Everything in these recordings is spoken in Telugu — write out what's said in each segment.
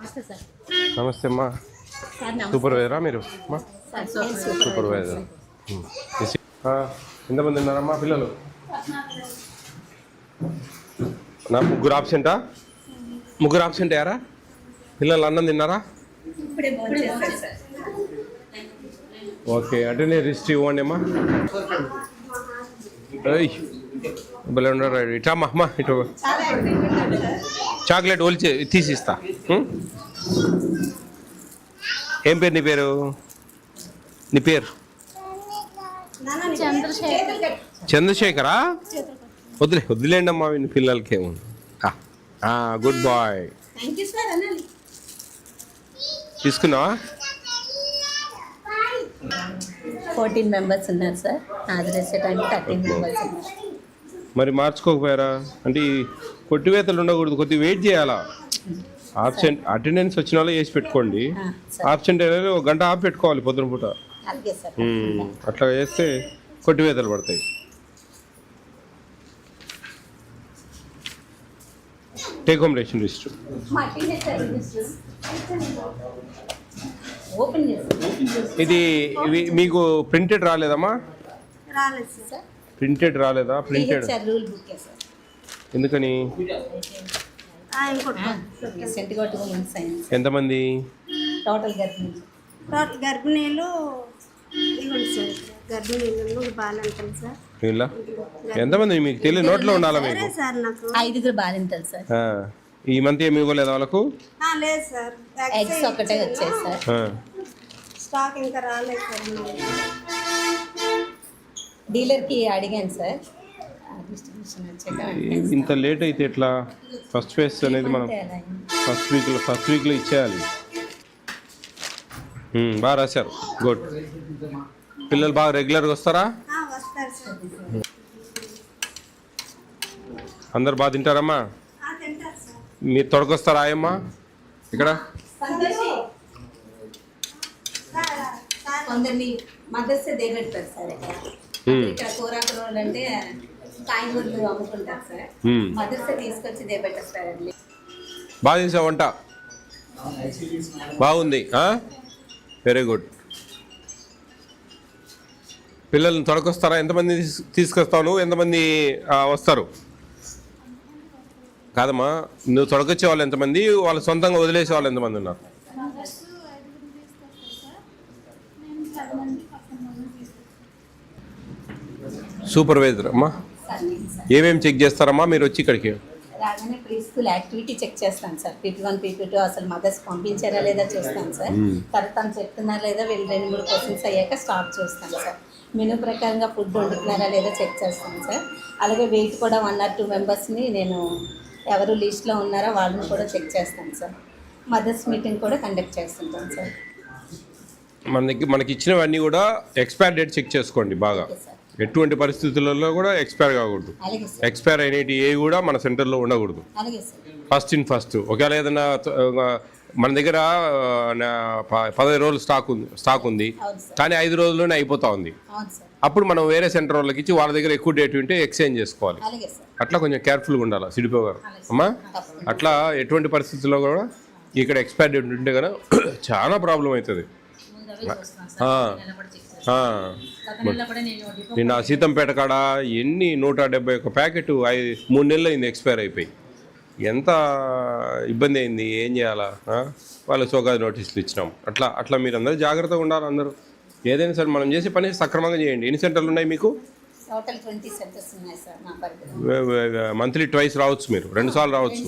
నమస్తే అమ్మా. సూపర్వైజరా మీరు? సూపర్వైజర్. ఎంతమంది ఉన్నారమ్మా పిల్లలు? నా ముగ్గురు ఆబ్సెంటా? ముగ్గురు ఆబ్సెంట్ అయ్యారా? పిల్లలు అన్నం తిన్నారా? ఓకే, అటెండెన్స్ హిస్టరీ ఇవ్వండి అమ్మా. భలే ఉండరు. ఇటమ్మా అమ్మా, ఇటు చాక్లెట్ ఒలిచి తీసిస్తా. ఏం పేరు నీ పేరు? నీ పేరు చంద్రశేఖరా? వదిలేండి అమ్మా వీని పిల్లలకి. ఏమో గుడ్ బాయ్. తీసుకున్నావా? 14 మెంబర్స్ ఉన్నారు సార్. నాది టైం 13 మెంబర్స్ ఉన్నారు. మరి మార్చుకోకపోయారా? అంటే కొట్టివేతలు ఉండకూడదు, కొద్దిగా వెయిట్ చేయాలా. ఆబ్సెంట్ అటెండెన్స్ వచ్చిన వాళ్ళు వేసి పెట్టుకోండి. ఆబ్సెంట్ అయినా ఒక గంట ఆఫ్ పెట్టుకోవాలి పొద్దున పూట. అట్లా చేస్తే కొట్టివేతలు పడతాయి. టేక్ హోమ్ రేషన్ లిస్ట్ ఇది మీకు ప్రింటెడ్ రాలేదమ్మా? ప్రింటెడ్ రాలేదా? ప్రింటెడ్ ఎందుకని? ఎంతమంది టోటల్ గర్భిణీలు సార్? ఎంతమంది మీకు తెలియదు? నోట్లో ఉండాలా మీకు? 5 బాలింతలు సార్. ఈ మంత్ ఏమి ఇవ్వలేదు వాళ్ళకు? లేదు సార్, ఎగ్స్ ఒకటే వచ్చాయి సార్. స్టాక్ ఇంకా రాలేదు సార్. డీలర్కి అడిగాను సార్. ఇంత లేట్ అయితే ఎట్లా? ఫస్ట్ ఫేజ్ అనేది మనం ఫస్ట్ వీక్లో ఇచ్చేయాలి. బాగా రాశారు, గుడ్. పిల్లలు బాగా రెగ్యులర్గా వస్తారా? వస్తారు సార్. అందరు బాగా తింటారమ్మా? మీరు తొడకొస్తారా ఆయమ్మా ఇక్కడ? కొందరిని మదర్స్ డే పెడతారు సార్. ఇక్కడ కూరాకులు అంటే కాయగూరలు అమ్ముకుంటారు సార్. మదర్స్ తీసుకొచ్చి దే పెట్టారు సార్. బాగా చేసావు వంట, బాగుంది, వెరీ గుడ్. పిల్లల్ని తొడకొస్తారా? ఎంతమంది తీసుకొస్తావు నువ్వు? ఎంతమంది వస్తారు? కాదమ్మా, నువ్వు తొడకొచ్చే వాళ్ళు ఎంతమంది? వాళ్ళు సొంతంగా వదిలేసే వాళ్ళు ఎంతమంది ఉన్నారు? సూపర్వైజర్ అమ్మా, ఏమేమి చెక్ చేస్తారమ్మా మీరు వచ్చి ఇక్కడికి? రాగానే ప్రీ స్కూల్ యాక్టివిటీ చెక్ చేస్తాను సార్. PP1 PP2 అసలు మదర్స్ పంపించారా లేదా చూస్తాను సార్. తర్వాత చెప్తున్నారా లేదా వీళ్ళు 2-3 క్వశ్చన్స్ అయ్యాక స్టాప్ చూస్తాను సార్. మెనూ ప్రకారంగా ఫుడ్ వండుతున్నారా లేదా చెక్ చేస్తాను సార్. అలాగే వెయిట్ కూడా 1 or 2 మెంబర్స్ని నేను ఎవరు లిస్ట్లో ఉన్నారో వాళ్ళని కూడా చెక్ చేస్తాను సార్. మదర్స్ మీటింగ్ కూడా కండక్ట్ చేస్తుంటాను సార్. మనకి ఇచ్చినవన్నీ కూడా ఎక్స్పైర్ డేట్ చెక్ చేసుకోండి బాగా. ఎటువంటి పరిస్థితులలో కూడా ఎక్స్పైర్ కాకూడదు. ఎక్స్పైర్ అయినవి ఏ కూడా మన సెంటర్లో ఉండకూడదు. First in first. ఒకవేళ ఏదైనా మన దగ్గర 15 రోజులు స్టాక్ ఉంది కానీ 5 రోజుల్లోనే అయిపోతా ఉంది, అప్పుడు మనం వేరే సెంటర్ వాళ్ళకి ఇచ్చి వాళ్ళ దగ్గర ఎక్కువ డేట్ ఉంటే ఎక్స్చేంజ్ చేసుకోవాలి. అట్లా కొంచెం కేర్ఫుల్గా ఉండాలి సిడిపో గారు అమ్మా. అట్లా ఎటువంటి పరిస్థితుల్లో కూడా ఇక్కడ ఎక్స్పైర్ డేట్ ఉంటే కదా చాలా ప్రాబ్లం అవుతుంది. నిన్న సీతంపేట కాడ 171 ప్యాకెట్ 3 నెలలు అయింది ఎక్స్పైర్ అయిపోయి. ఎంత ఇబ్బంది అయింది, ఏం చేయాలా? వాళ్ళకి సోకాజ్ నోటీసులు ఇచ్చినాం. అట్లా మీరు అందరూ జాగ్రత్తగా ఉండాలి. అందరూ ఏదైనా సరే మనం చేసే పని సక్రమంగా చేయండి. ఎన్ని సెంటర్లు ఉన్నాయి మీకు? మంత్లీ ట్వైస్ రావచ్చు, మీరు 2 సార్లు రావచ్చు.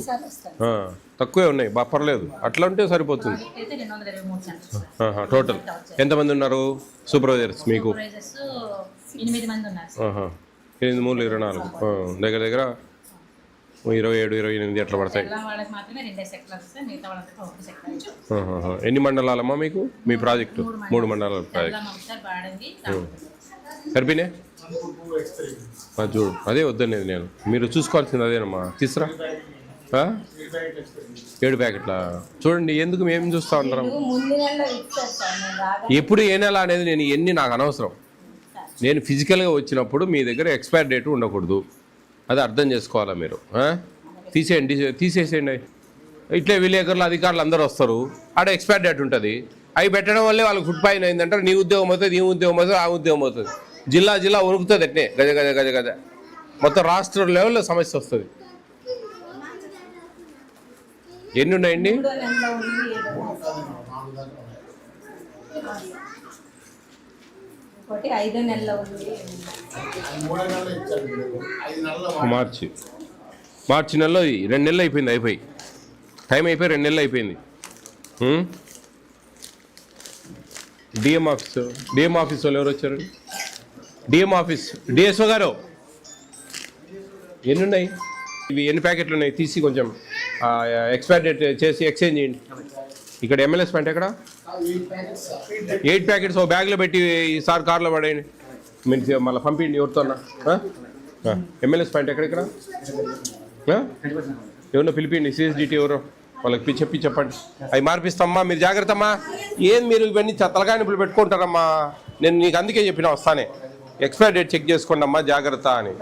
తక్కువే ఉన్నాయి, పర్లేదు. అట్లా ఉంటే సరిపోతుంది. టోటల్ ఎంతమంది ఉన్నారు సూపర్వైజర్స్ మీకు? 8 3 24 దగ్గర దగ్గర 27 28 అట్లా పడతాయి. ఎన్ని మండలాలమ్మా మీకు? మీ ప్రాజెక్టు 3 మండలాల ప్రాజెక్ట్. సరిపోయినాయి చూడు. అదే వద్దనేది నేను. మీరు చూసుకోవాల్సింది అదేనమ్మా. తీసురా 7 ప్యాకెట్ల చూడండి. ఎందుకు మేము చూస్తూ ఉంటాం? ఎప్పుడు ఏ నెల అనేది నాకు అనవసరం. నేను ఫిజికల్గా వచ్చినప్పుడు మీ దగ్గర ఎక్స్పైర్ డేట్ ఉండకూడదు, అది అర్థం చేసుకోవాలా మీరు. తీసేసేయండి. ఇట్లే విలేకరులు అధికారులు అందరూ వస్తారు, ఆడ ఎక్స్పైర్ డేట్ ఉంటుంది. అవి పెట్టడం వల్లే వాళ్ళకి ఫుడ్ పాయిజన్ అయిందంటారు. నీ ఉద్యోగం అవుతుంది, ఈ ఉద్యోగం అవుతుంది, ఆ ఉద్యోగం అవుతుంది. జిల్లా వణుకుతుంది అట్నే గజ గజ గజ గజ. మొత్తం రాష్ట్ర లెవెల్లో సమస్య వస్తుంది. ఎన్ని ఉన్నాయండి? 3వ నెలలో ఉంది, 7వ నెలలో. ఒకటి 5వ నెలలో ఉంది. మార్చి నెలలో 2 నెలలు అయిపోయింది. టైం అయిపోయి 2 నెలలు అయిపోయింది. డిఎం ఆఫీస్ వాళ్ళు ఎవరు వచ్చారు? డిఎం ఆఫీస్ డిఎస్ఓ గారు ఎన్ని ఉన్నాయి? ఇవి ఎన్ని ప్యాకెట్లు ఉన్నాయి? తీసి కొంచెం ఎక్స్పైర్ డేట్ చేసి ఎక్స్చేంజ్ చేయండి. ఇక్కడ ఎంఎల్ఎస్ ప్యాంట్ ఎక్కడ? 8 ప్యాకెట్స్ ఓ బ్యాగ్లో పెట్టి ఈసారి కార్లో పడేయండి. మీరు మళ్ళీ పంపించండి ఎవరితోన్నా. ఎంఎల్ఎస్ ప్యాంట్ ఎక్కడ? ఎవరినో పిలిపిండి, సిఎస్డిటీ ఎవరో వాళ్ళకి చెప్పండి. అవి మార్పిస్తామ్మా, మీరు జాగ్రత్త అమ్మా. ఏం మీరు ఇవన్నీ తలకాయ నిప్పులు పెట్టుకుంటారమ్మా. నేను నీకు అందుకే చెప్పిన వస్తానే ఎక్స్పైర్ డేట్ చెక్ చేసుకోండి అమ్మా జాగ్రత్త అని.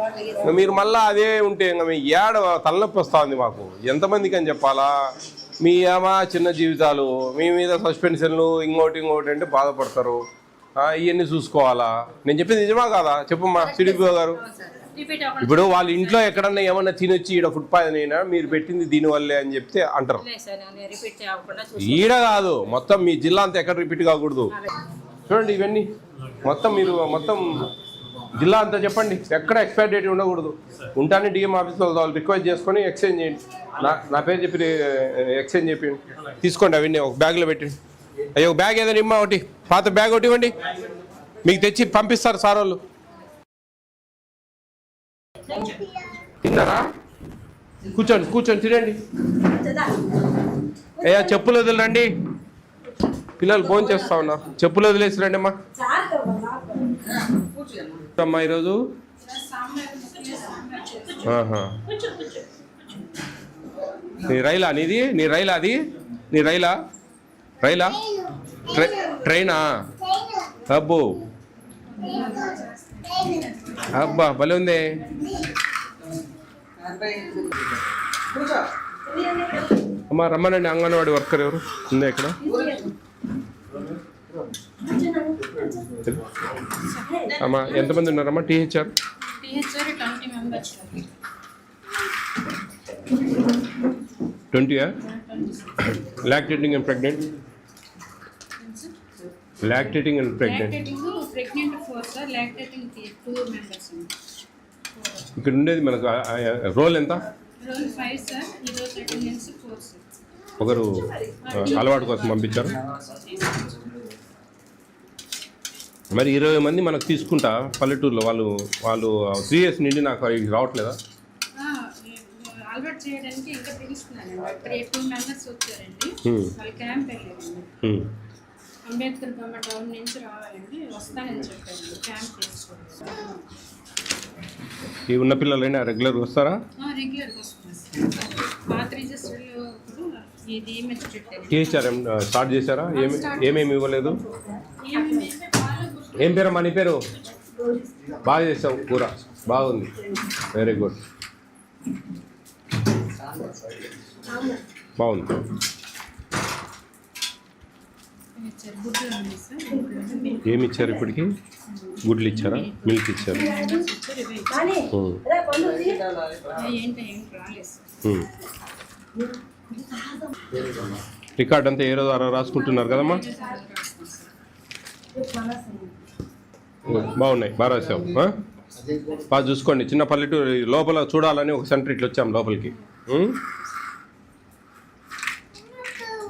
మీరు మళ్ళీ అదే ఉంటే ఇంకా మీ ఏడ తలనొప్పి వస్తుంది మాకు. ఎంతమందికి అని చెప్పాలా? మీ ఏమా చిన్న జీవితాలు, మీ మీద సస్పెన్షన్లు ఇంకోటి అంటే బాధపడతారు. ఇవన్నీ చూసుకోవాలా? నేను చెప్పింది నిజమా కాదా చెప్పమ్మా సిడిపిఓ గారు. ఇప్పుడు వాళ్ళ ఇంట్లో ఎక్కడన్నా ఏమన్నా తినొచ్చి ఈడ ఫుడ్ పాయిజన్ అయినా మీరు పెట్టింది దీనివల్లే అని చెప్తే అంటారు. ఈడ కాదు, మొత్తం మీ జిల్లా అంతా ఎక్కడ రిపీట్ కాకూడదు. చూడండి ఇవన్నీ మొత్తం జిల్లా అంతా చెప్పండి, ఎక్కడ ఎక్స్పైర్ డేట్ ఉండకూడదు. ఉంటానే డిఎం ఆఫీస్లో వాళ్ళు రిక్వెస్ట్ చేసుకొని ఎక్స్చేంజ్ చేయండి. నా పేరు చెప్పి ఎక్స్చేంజ్ చెప్పండి. తీసుకోండి అవన్నీ ఒక బ్యాగ్లో పెట్టండి. అయ్యో బ్యాగ్ ఏదైనా ఇమ్మా, ఒకటి పాత బ్యాగ్ ఒకటి ఇవ్వండి, మీకు తెచ్చి పంపిస్తారు సార్ వాళ్ళు. తిన్నారా? కూర్చోండి తినండి. అయ్యా చెప్పులు వదిలేరండి, పిల్లలు ఫోన్ చేస్తా ఉన్నారు. చెప్పులు వదిలేసి రండి అమ్మా. అమ్మా ఈరోజు నీ రైలా అది నీ రైలా ట్రైనా? అబ్బా భలే ఉంది. అమ్మా రమ్మనండి. అంగన్వాడీ వర్కర్ ఎవరు ఉందా ఇక్కడ? అమ్మా ఎంతమంది ఉన్నారమ్మా? THR 20 lactating and pregnant. Lactating and pregnant 4 sir, lactating 2 members. ఇక్కడ ఉండేది మనకు రోల్ ఎంత? Roll 5 sir, ఈ రోజు అటెండెన్స్ 4 sir. ఒకరు అలవాటు కోసం పంపించారు. మరి 20 మంది మనకు తీసుకుంటా పల్లెటూరులో వాళ్ళు 3 years నుండి నాకు రావట్లేదా? అలవాటు చేయడానికి ఇంకా పిలుస్తున్నానండి. అక్కడ 2 మెంబర్స్ వచ్చారండి, వాళ్ళు క్యాంప్ వెళ్ళారండి. అంబేద్కర్ బొమ్మ టౌన్ నుంచి రావాలండి, వస్తానని చెప్పారండి. క్యాంప్ చేసుకోవాలి. ఈ ఉన్న పిల్లలైనా రెగ్యులర్గా వస్తారా? రెగ్యులర్గా వస్తున్నారు. పాత రిజిస్టర్లో ఇది మెచ్చుట్టారు. టీహెచ్ఆర్ స్టార్ట్ చేశారా? ఏమేమి ఇవ్వలేదు? ఏం పేరమ్మా నీ పేరు? బాగా చేసావు, కూర బాగుంది, వెరీ గుడ్, బాగుంది. ఏమి ఇచ్చారు ఇప్పటికి? గుడ్లు ఇచ్చారా? మిల్క్ ఇచ్చారు? రికార్డ్ అంతా ఏ రోజు రాసుకుంటున్నారు కదమ్మా? బాగున్నాయి, బాగా రాసావు. బాగా చూసుకోండి. చిన్న పల్లెటూరు లోపల చూడాలని ఒక సెంటర్ ఇట్లా వచ్చాం లోపలికి.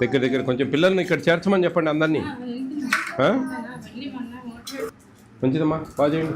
దగ్గర కొంచెం పిల్లల్ని ఇక్కడ చేర్చమని చెప్పండి అందరినీ. మంచిదమ్మా, బాగా చేయండి.